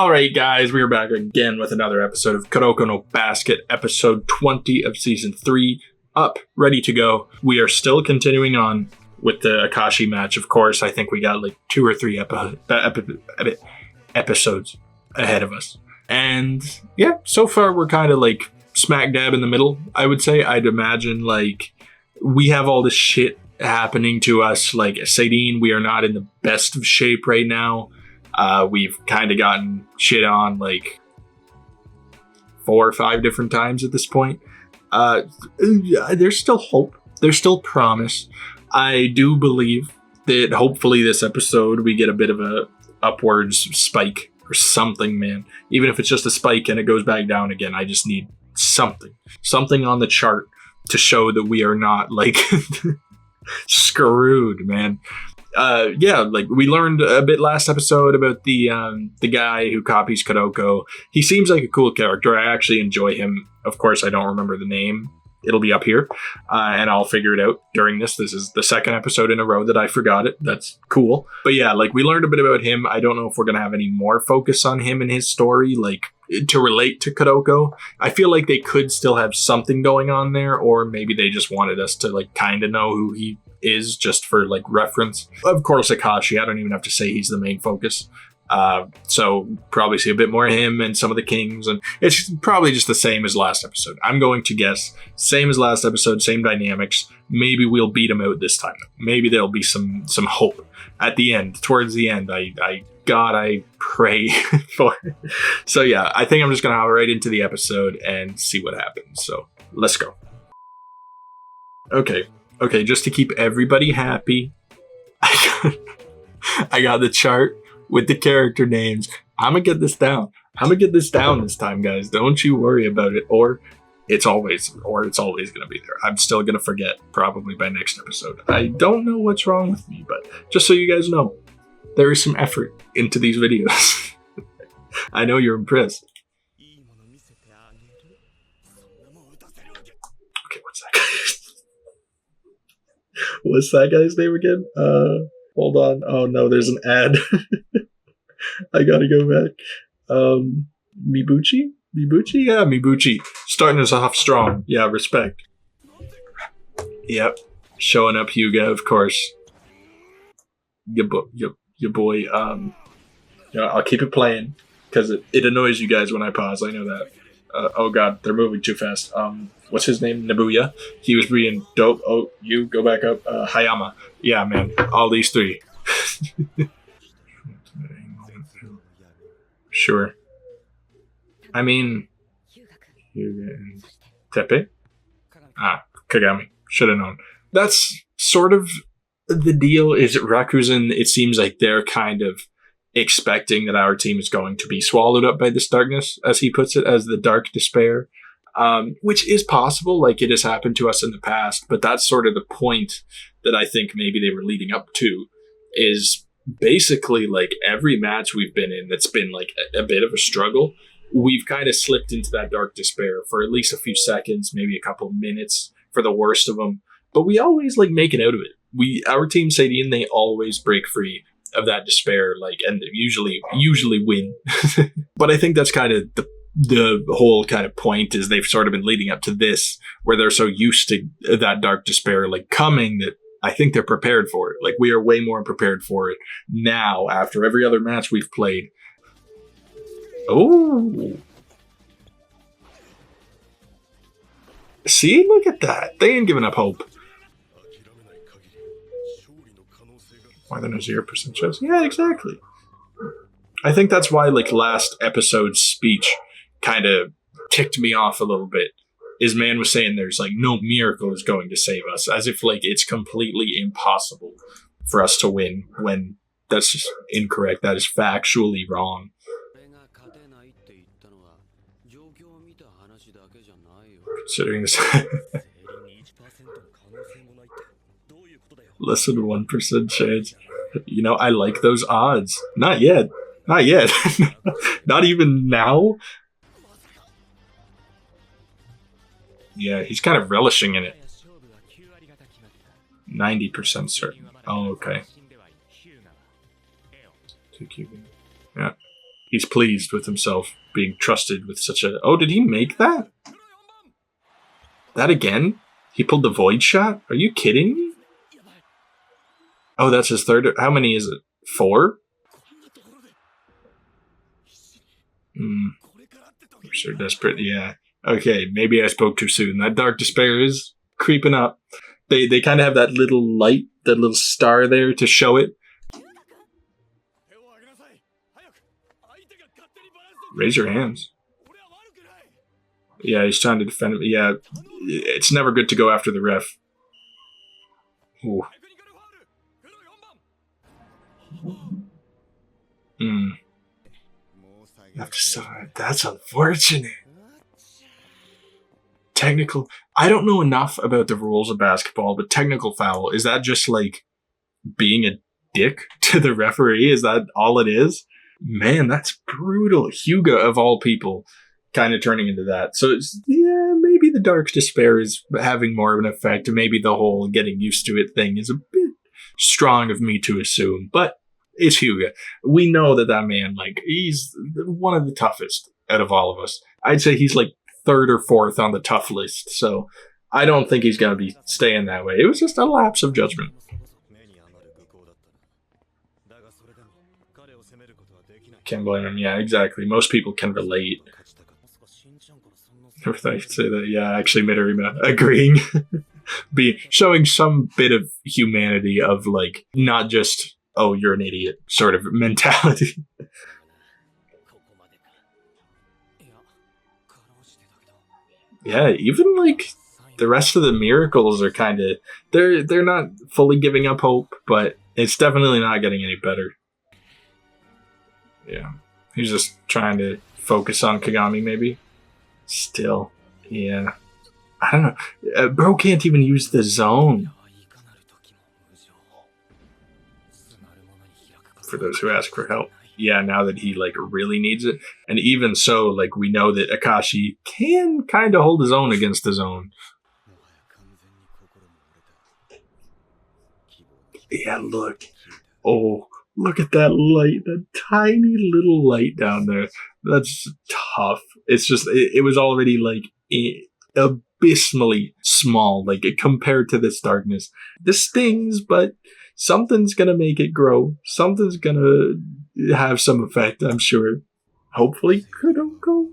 Alright guys, we are back again with another episode of Kuroko no Basket, episode 20 of season 3, up, ready to go. We are still continuing on with the Akashi match, of course. I think we got like 2 or 3 episodes ahead of us. And yeah, so far we're kind of like smack dab in the middle, I would say. I'd imagine like we have all this shit happening to us. Like Sadine, we are not in the best of shape right now. We've kind of gotten shit on like 4 or 5 different times at this point. There's still hope. There's still promise. I do believe that hopefully this episode we get a bit of a upwards spike or something, man. Even if it's just a spike and it goes back down again, I just need something on the chart to show that we are not like screwed, man. Yeah, like we learned a bit last episode about the guy who copies Kuroko. He seems like a cool character. I actually enjoy him. Of course, I don't remember the name. It'll be up here, and I'll figure it out during this. This is the second episode in a row that I forgot it. That's cool. But yeah, like we learned a bit about him. I don't know if we're going to have any more focus on him and his story, like to relate to Kuroko. I feel like they could still have something going on there, or maybe they just wanted us to like kind of know who he is just for like reference. Of course, Akashi, I don't even have to say he's the main focus. So probably see a bit more of him and some of the kings, and it's probably just the same as last episode. I'm going to guess same as last episode, same dynamics. Maybe we'll beat him out this time. Maybe there'll be some hope at the end, towards the end. I pray for it. So yeah, I think I'm just gonna hop right into the episode and see what happens. So let's go. Okay, just to keep everybody happy, I got the chart with the character names. I'm gonna get this down. This time, guys. Don't you worry about it. Or it's always gonna be there. I'm still gonna forget probably by next episode. I don't know what's wrong with me, but just so you guys know, there is some effort into these videos. I know you're impressed. Okay, what's that? What's that guy's name again? Hold on. Oh no, there's an ad. I gotta go back. Mibuchi? Yeah, Mibuchi. Starting us off strong. Yeah, respect. Yep. Showing up Hyuga, of course. Your boy. I'll keep it playing because it annoys you guys when I pause. I know that. Oh god, they're moving too fast. What's his name? Nabuya. He was being dope. Oh, you go back up. Hayama. Yeah, man. All these 3. Sure. I mean, Tepe? Kagami. Should have known. That's sort of the deal. Is it Rakuzen? It seems like they're kind of expecting that our team is going to be swallowed up by this darkness, as he puts it, as the dark despair. Which is possible, like it has happened to us in the past, but that's sort of the point that I think maybe they were leading up to, is basically like every match we've been in that's been like a bit of a struggle, we've kind of slipped into that dark despair for at least a few seconds, maybe a couple of minutes for the worst of them, but we always like make it out of it. Our team Sadine, they always break free of that despair, like, and usually win. But I think that's kind of the whole kind of point, is they've sort of been leading up to this, where they're so used to that dark despair like coming, that I think they're prepared for it. Like we are way more prepared for it now after every other match we've played. Oh, see, look at that. They ain't giving up hope. More than a 0% chance. Yeah, exactly. I think that's why like last episode's speech kind of ticked me off a little bit. Is man was saying there's like no miracle is going to save us, as if like it's completely impossible for us to win, when that's just incorrect. That is factually wrong. Considering this less than 1% chance. You know, I like those odds. Not yet. Not even now. Yeah, he's kind of relishing in it. 90% certain. Oh, okay. Yeah. He's pleased with himself being trusted with such a... Oh, did he make that? That again? He pulled the void shot? Are you kidding me? Oh, that's his third... How many is it? 4? I'm sure desperate. Yeah. Okay, maybe I spoke too soon. That dark despair is creeping up. They kind of have that little light, that little star there to show it. Raise your hands. Yeah, he's trying to defend him. Yeah, it's never good to go after the ref. Ooh. You have to side. That's unfortunate. Technical. I don't know enough about the rules of basketball, but technical foul, is that just like being a dick to the referee? Is that all it is? Man, that's brutal. Hyuga, of all people, kind of turning into that. So, yeah, maybe the dark despair is having more of an effect. Maybe the whole getting used to it thing is a bit strong of me to assume. But it's Hyuga. We know that man, like, he's one of the toughest out of all of us. I'd say he's like 3rd or 4th on the tough list. So I don't think he's going to be staying that way. It was just a lapse of judgment. Can't blame him. Yeah, exactly. Most people can relate. If I could say that, yeah, actually, Midorima agreeing. Showing some bit of humanity of, like, not just, oh, you're an idiot sort of mentality. Yeah, even, like, the rest of the miracles are kind of... They're not fully giving up hope, but it's definitely not getting any better. Yeah. He's just trying to focus on Kagami, maybe. Still. Yeah. I don't know. Bro can't even use the zone. For those who ask for help. Yeah, now that he, like, really needs it. And even so, like, we know that Akashi can kind of hold his own against the zone. Yeah, look. Oh, look at that light. That tiny little light down there. That's tough. It's just, it was already, like, abysmally small, like, compared to this darkness. This stings, but something's gonna make it grow. Something's gonna have some effect, I'm sure. Hopefully, Kuroko.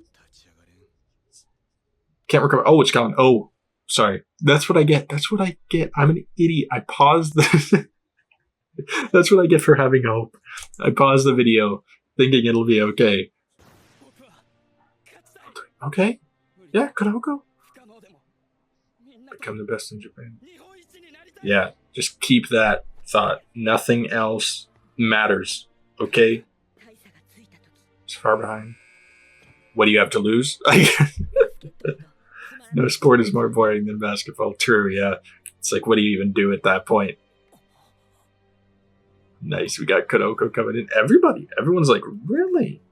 Can't recover. Oh, it's gone. Oh, sorry. That's what I get. That's what I get. I'm an idiot. I paused the... That's what I get for having hope. I paused the video, thinking it'll be okay. Okay. Yeah, Kuroko. Become the best in Japan. Yeah, just keep that thought. Nothing else matters. Okay? It's far behind. What do you have to lose? No sport is more boring than basketball. True, yeah. It's like, what do you even do at that point? Nice, we got Kuroko coming in. Everyone's like, really?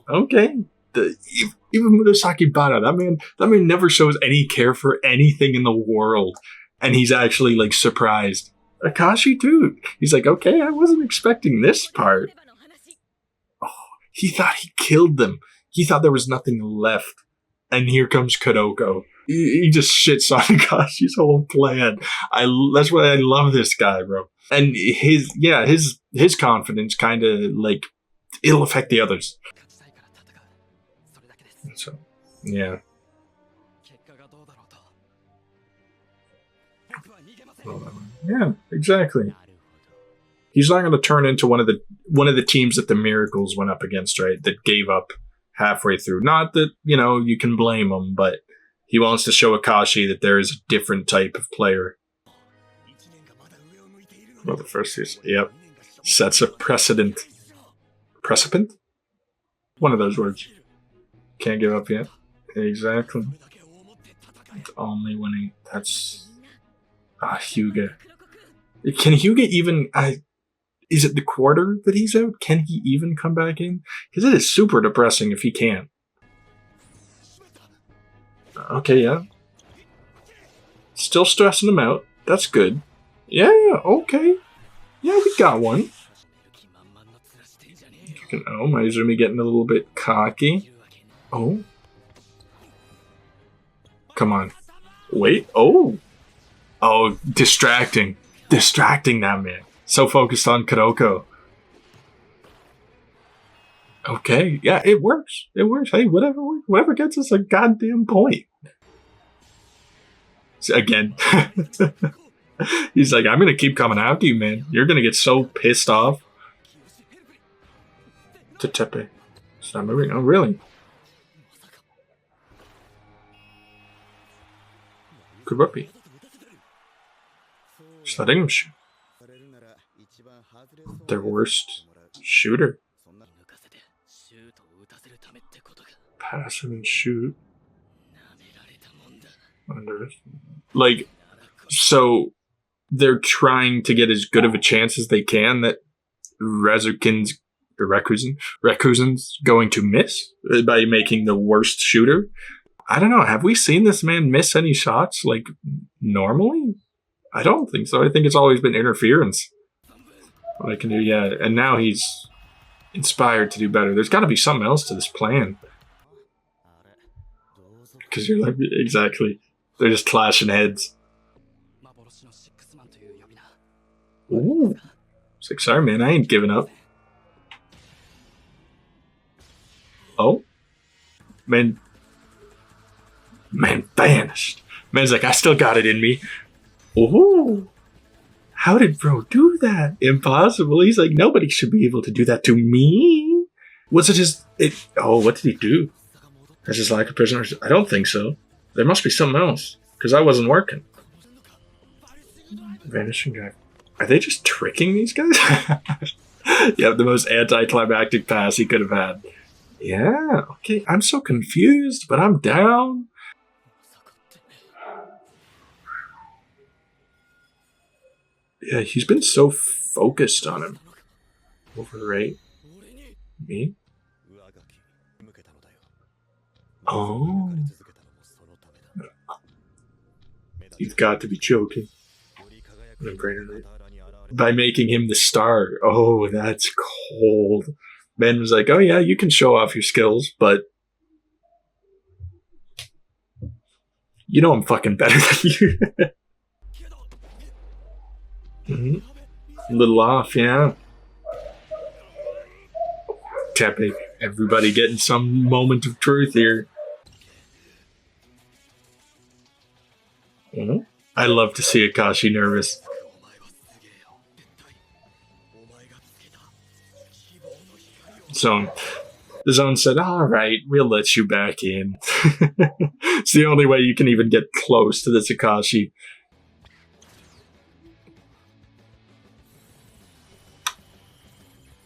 Okay. Even Murasaki Bara, that man never shows any care for anything in the world. And he's actually, like, surprised. Akashi, too. He's like, okay, I wasn't expecting this part. Oh, he thought he killed them. He thought there was nothing left. And here comes Kuroko. He just shits on Akashi's whole plan. That's why I love this guy, bro. And his confidence kind of, like, it'll affect the others. So, yeah. Yeah, exactly. He's not going to turn into one of the teams that the Miracles went up against, right? That gave up halfway through. Not that, you can blame him, but he wants to show Akashi that there is a different type of player. Well, the first season, yep. Sets a precedent. Precedent? One of those words. Can't give up yet. Exactly. It's only winning. That's... Hyuga. Can Hyuga even... is it the quarter that he's out? Can he even come back in? Because it is super depressing if he can't. Okay, yeah. Still stressing him out. That's good. Yeah, okay. Yeah, we got one. Oh, Maizumi getting a little bit cocky. Oh. Come on. Wait. Oh. Oh, distracting. Distracting that man. So focused on Kuroko. Okay. Yeah, it works. It works. Hey, whatever gets us a goddamn point. Again. He's like, I'm going to keep coming after you, man. You're going to get so pissed off. To Tepe. It's not moving. Oh, really? Kuropi. Just letting him shoot. Their worst shooter. Pass and shoot. Like, so they're trying to get as good of a chance as they can that Rekuzen's going to miss by making the worst shooter. I don't know. Have we seen this man miss any shots like normally? I don't think so. I think it's always been interference. What I can do, yeah. And now he's inspired to do better. There's got to be something else to this plan. Because you're like, exactly. They're just clashing heads. Ooh. It's like, sorry, man, I ain't giving up. Oh. Man vanished. Man's like, I still got it in me. Ooh. How did bro do that? Impossible. He's like, nobody should be able to do that to me. Was it just... what did he do? That's just lack of prisoners? I don't think so. There must be something else. Because I wasn't working. Vanishing guy. Are they just tricking these guys? Yeah, the most anticlimactic pass he could have had. Yeah, okay. I'm so confused, but I'm down. Yeah, he's been so focused on him. Overwrite. Me? Oh. You've got to be joking. By making him the star. Oh, that's cold. Ben was like, oh yeah, you can show off your skills, but you know I'm fucking better than you. Mm-hmm. A little off, yeah. Tepe. Everybody getting some moment of truth here. Mm-hmm. I love to see Akashi nervous. So the zone said, all right, we'll let you back in. It's the only way you can even get close to this Akashi.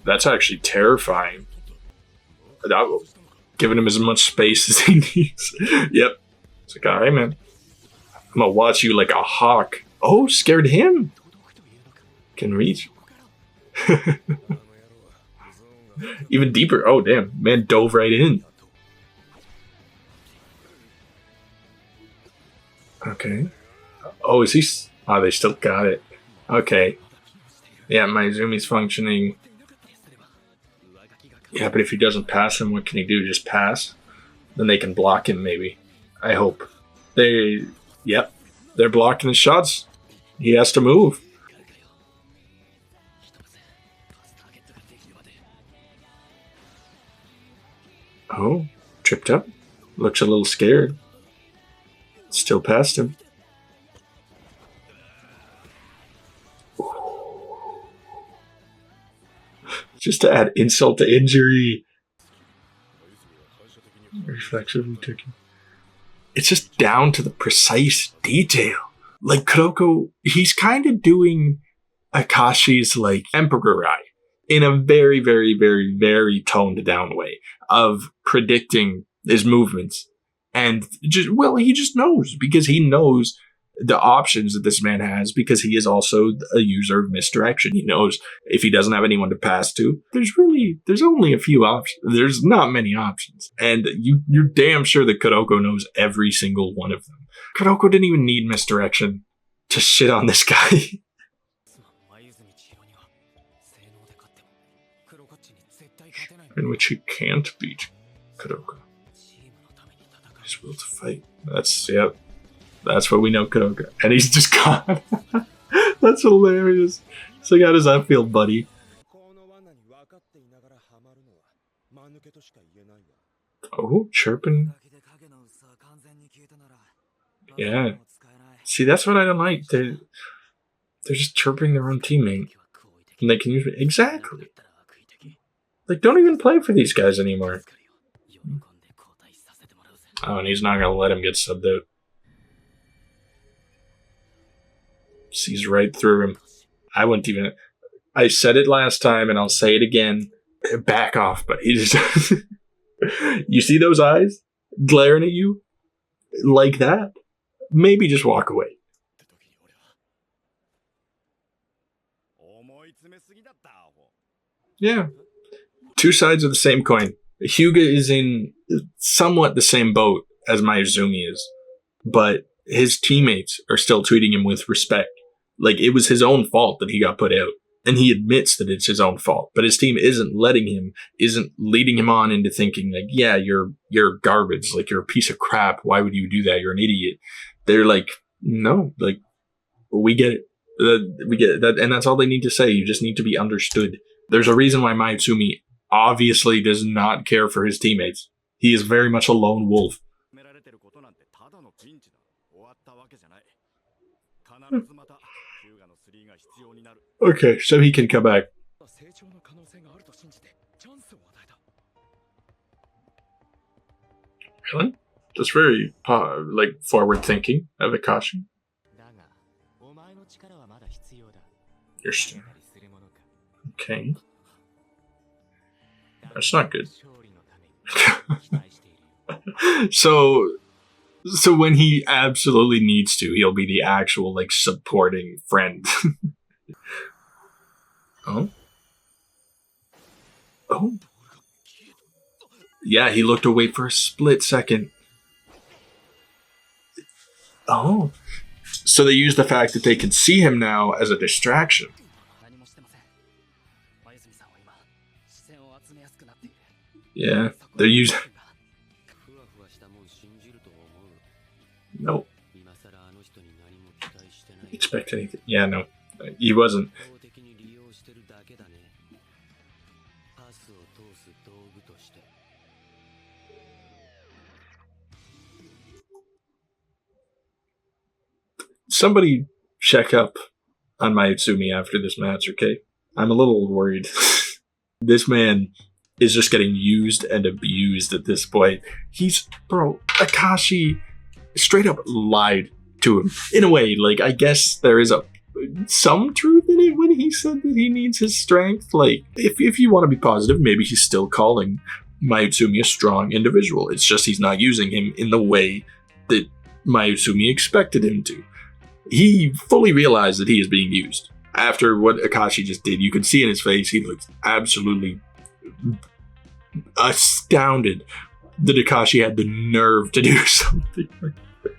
That's actually terrifying. Giving him as much space as he needs. Yep. It's like, all right, man. I'm gonna watch you like a hawk. Oh, scared him. Can reach. Even deeper. Oh, damn. Man dove right in. Okay. Oh, is he... Oh, they still got it. Okay. Yeah, Maizumi's functioning. Yeah, but if he doesn't pass him, what can he do? Just pass? Then they can block him, maybe. I hope. Yep. They're blocking his shots. He has to move. Oh, tripped up. Looks a little scared. Still past him. Just to add insult to injury. Reflexively taken. It's just down to the precise detail. Like Kuroko, he's kind of doing Akashi's like Emperor Eye in a very, very, very, very toned down way of predicting his movements. And he just knows because he knows the options that this man has because he is also a user of misdirection. He knows if he doesn't have anyone to pass to, there's only a few options. There's not many options. And you're damn sure that Kuroko knows every single one of them. Kuroko didn't even need misdirection to shit on this guy. in which he can't beat Kuroko. His will to fight. That's what we know, Kuroko. And he's just gone. That's hilarious. So how does that feel, buddy? Oh, chirping. Yeah. See, that's what I don't like. They're just chirping their own teammate. And they can use it. Exactly. Like, don't even play for these guys anymore. Oh, and he's not going to let him get subbed out. Sees right through him. I wouldn't even... I said it last time, and I'll say it again. Back off, but he just... You see those eyes glaring at you? Like that? Maybe just walk away. Yeah. Two sides of the same coin. Hyuga is in somewhat the same boat as Mayuzumi is, but his teammates are still treating him with respect. Like, it was his own fault that he got put out, and he admits that it's his own fault, but his team isn't leading him on into thinking like, yeah, you're garbage, like you're a piece of crap, why would you do that, you're an idiot. They're like, no, like, we get it. We get that, and that's all they need to say. You just need to be understood. There's a reason why Mayuzumi obviously does not care for his teammates. He is very much a lone wolf. Okay, so he can come back. Really? That's very, forward thinking of Akashi. You're still... Okay. That's not good. So when he absolutely needs to, he'll be the actual, like, supporting friend. Oh? Oh? Yeah, he looked away for a split second. Oh. So they use the fact that they can see him now as a distraction. Yeah, they're using... Nope. Expect anything? Yeah, no. He wasn't. Somebody check up on Mayuzumi after this match, okay? I'm a little worried. This man is just getting used and abused at this point. Akashi straight up lied to him. In a way, like, I guess there is some truth in it when he said that he needs his strength. Like, if you want to be positive, maybe he's still calling Mayuzumi a strong individual. It's just he's not using him in the way that Mayuzumi expected him to. He fully realized that he is being used. After what Akashi just did, you could see in his face, he looked absolutely astounded that Akashi had the nerve to do something like that.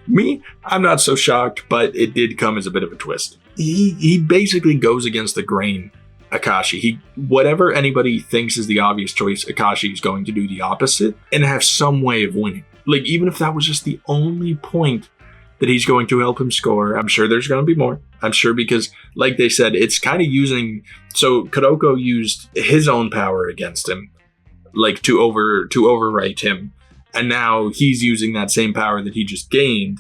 Me, I'm not so shocked, but it did come as a bit of a twist. He basically goes against the grain, Akashi. Whatever anybody thinks is the obvious choice, Akashi is going to do the opposite and have some way of winning. Like, even if that was just the only point that he's going to help him score. I'm sure there's going to be more. I'm sure because, like they said, it's kind of using... So Kuroko used his own power against him, like to overwrite him. And now he's using that same power that he just gained,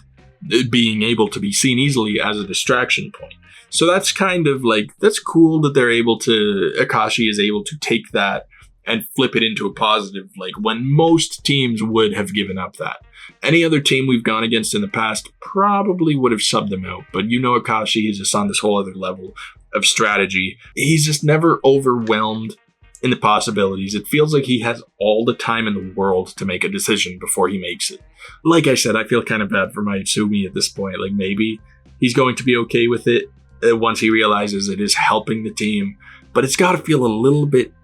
being able to be seen easily as a distraction point. So that's kind of like... That's cool that they're able to... Akashi is able to take that and flip it into a positive, like when most teams would have given up that. Any other team we've gone against in the past probably would have subbed them out, but you know Akashi is just on this whole other level of strategy. He's just never overwhelmed in the possibilities. It feels like he has all the time in the world to make a decision before he makes it. Like I said, I feel kind of bad for Mayuzumi at this point. Like, maybe he's going to be okay with it once he realizes it is helping the team, but it's got to feel a little bit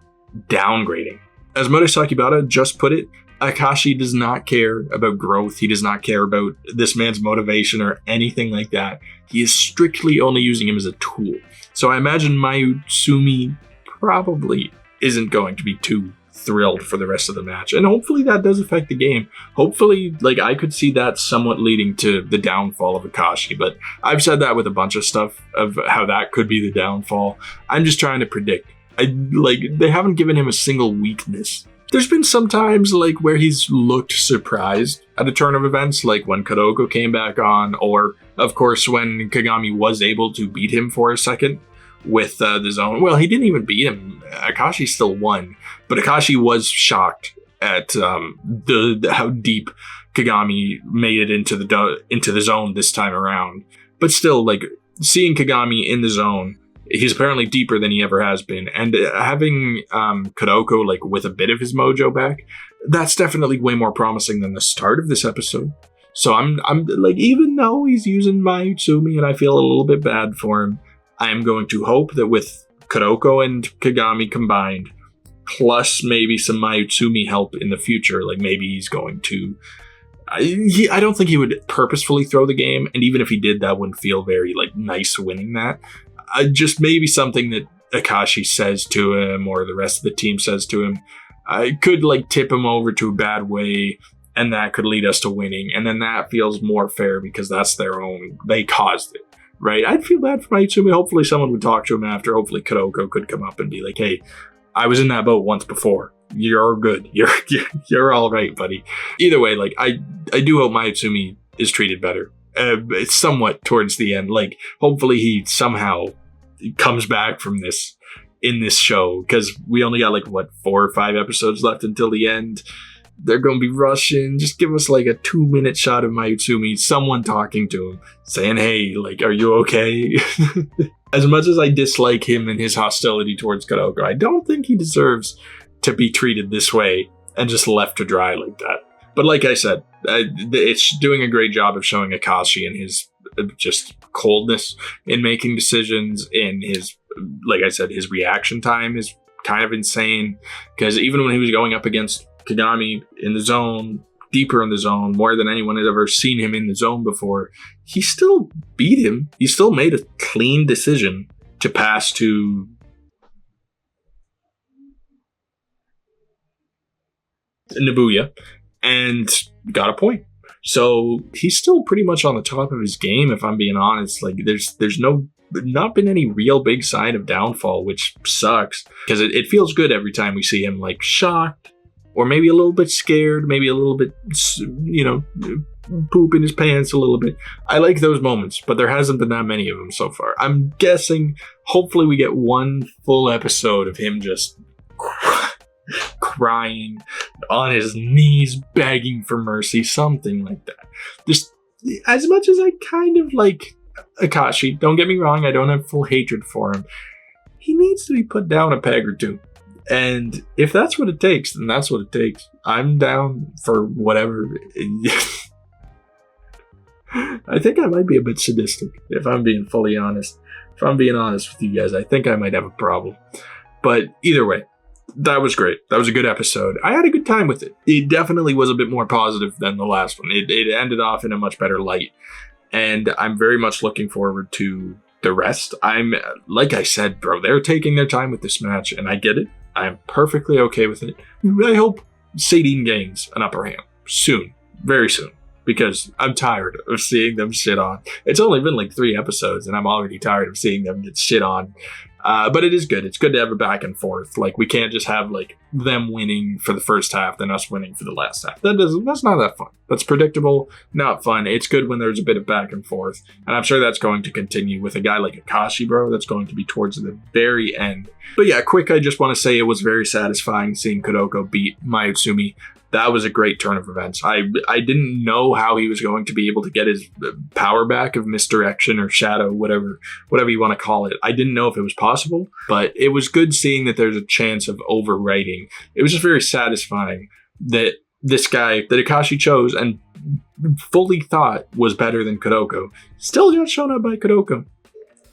downgrading. As Murasaki Bada just put it, Akashi does not care about growth. He does not care about this man's motivation or anything like that. He is strictly only using him as a tool. So I imagine Mayuzumi probably isn't going to be too thrilled for the rest of the match. And hopefully that does affect the game. Hopefully, like, I could see that somewhat leading to the downfall of Akashi, but I've said that with a bunch of stuff of how that could be the downfall. I'm just trying to predict. They haven't given him a single weakness. There's been some times like where he's looked surprised at a turn of events, like when Kuroko came back on, or of course when Kagami was able to beat him for a second with the zone. Well, he didn't even beat him. Akashi still won, but Akashi was shocked at how deep Kagami made it into the zone this time around. But still, like, seeing Kagami in the zone, he's apparently deeper than he ever has been, and having Kuroko like with a bit of his mojo back, that's definitely way more promising than the start of this episode. So I'm like, even though he's using Mayutsumi and I feel a little bit bad for him, I am going to hope that with Kuroko and Kagami combined, plus maybe some Mayutsumi help in the future, like maybe he's going to. I don't think he would purposefully throw the game, and even if he did, that wouldn't feel very like nice winning that. Just maybe something that Akashi says to him or the rest of the team says to him could like tip him over to a bad way, and that could lead us to winning. And then that feels more fair because that's their own. They caused it, right? I'd feel bad for Mayutsumi. Hopefully someone would talk to him after. Hopefully Kuroko could come up and be like, hey, I was in that boat once before. You're good. You're all right, buddy. Either way, like I do hope Mayutsumi is treated better. Somewhat towards the end. Like hopefully he somehow comes back from this in this show, because we only got like 4 or 5 episodes left until the end. They're gonna be rushing. Just give us like a 2-minute shot of Mayutsumi, someone talking to him, saying, hey, like, are you okay? As much as I dislike him and his hostility towards Kuroko, I don't think he deserves to be treated this way and just left to dry like that. But like I said, it's doing a great job of showing Akashi and his just coldness in making decisions. In his, like I said, his reaction time is kind of insane, because even when he was going up against Kagami in the zone, deeper in the zone, more than anyone had ever seen him in the zone before, he still beat him. He still made a clean decision to pass to Nabuya and got a point. So he's still pretty much on the top of his game, if I'm being honest. Like there's not been any real big sign of downfall, which sucks, because it feels good every time we see him like shocked or maybe a little bit scared, maybe a little bit, poop in his pants a little bit. I like those moments, but there hasn't been that many of them so far. I'm guessing hopefully we get one full episode of him just crying on his knees, begging for mercy, something like that. Just as much as I kind of like Akashi, don't get me wrong, I don't have full hatred for him. He needs to be put down a peg or two. And if that's what it takes, then that's what it takes. I'm down for whatever. I think I might be a bit sadistic, if I'm being fully honest. If I'm being honest with you guys, I think I might have a problem. But either way, that was great. That was a good episode. I had a good time with it. It definitely was a bit more positive than the last one. It ended off in a much better light. And I'm very much looking forward to the rest. I'm, like I said, bro, they're taking their time with this match, and I get it. I'm perfectly okay with it. I hope Sadine gains an upper hand soon, very soon, because I'm tired of seeing them shit on. It's only been like 3 episodes, and I'm already tired of seeing them get shit on. But it is good. It's good to have a back and forth. Like, we can't just have like them winning for the first half, then us winning for the last half. That's not that fun. That's predictable, not fun. It's good when there's a bit of back and forth. And I'm sure that's going to continue with a guy like Akashi, bro. That's going to be towards the very end. But yeah, quick, I just want to say it was very satisfying seeing Kuroko beat Mayutsumi. That was a great turn of events. I didn't know how he was going to be able to get his power back of misdirection or shadow, whatever you want to call it. I didn't know if it was possible, but it was good seeing that there's a chance of overwriting. It was just very satisfying that this guy that Akashi chose and fully thought was better than Kuroko still got shown up by Kuroko.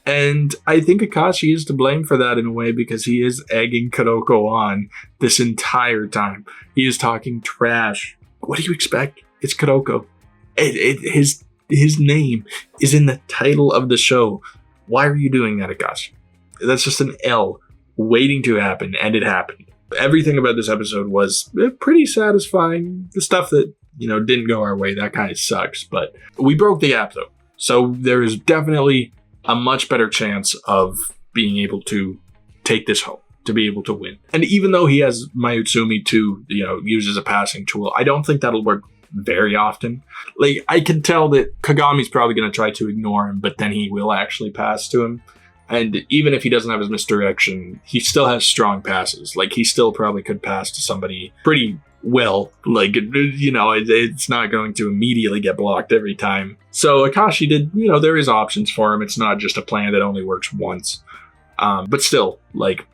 And I think Akashi is to blame for that in a way, because he is egging Kuroko on this entire time. He is talking trash. What do you expect? It's Kuroko. His name is in the title of the show. Why are you doing that, Akashi? That's just an L waiting to happen, and it happened. Everything about this episode was pretty satisfying. The stuff that, didn't go our way, that kind of sucks. But we broke the gap, though. So there is definitely a much better chance of being able to take this home, to be able to win. And even though he has Mayutsumi to, use as a passing tool, I don't think that'll work very often. Like, I can tell that Kagami's probably going to try to ignore him, but then he will actually pass to him. And even if he doesn't have his misdirection, he still has strong passes. Like, he still probably could pass to somebody pretty well. Like, it's not going to immediately get blocked every time. So Akashi did, there is options for him. It's not just a plan that only works once. But still, like,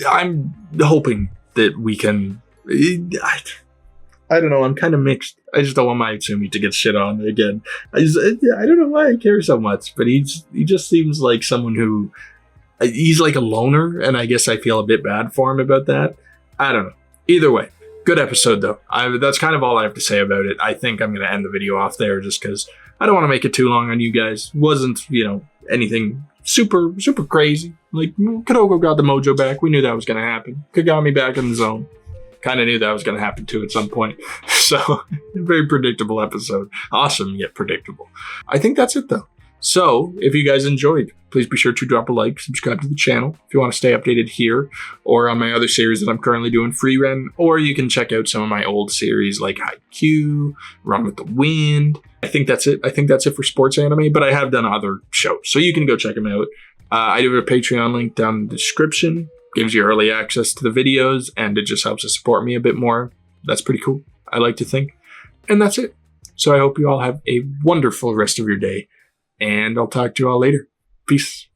I'm hoping that we can... I don't know, I'm kind of mixed. I just don't want Mayutsumi to get shit on again. I don't know why I care so much, but he just seems like someone who... He's like a loner, and I guess I feel a bit bad for him about that. I don't know. Either way, good episode, though. That's kind of all I have to say about it. I think I'm going to end the video off there just because I don't want to make it too long on you guys. Wasn't, anything super, super crazy. Like, Kuroko got the mojo back. We knew that was going to happen. Kagami back in the zone. Kind of knew that was going to happen too at some point. So, very predictable episode. Awesome, yet predictable. I think that's it though. So, if you guys enjoyed, please be sure to drop a like, subscribe to the channel if you want to stay updated here or on my other series that I'm currently doing, Free Ren, or you can check out some of my old series like Haikyuu, Run with the Wind. I think that's it. I think that's it for sports anime, but I have done other shows, so you can go check them out. I do have a Patreon link down in the description. Gives you early access to the videos, and it just helps to support me a bit more. That's pretty cool, I like to think. And that's it. So I hope you all have a wonderful rest of your day, and I'll talk to you all later. Peace.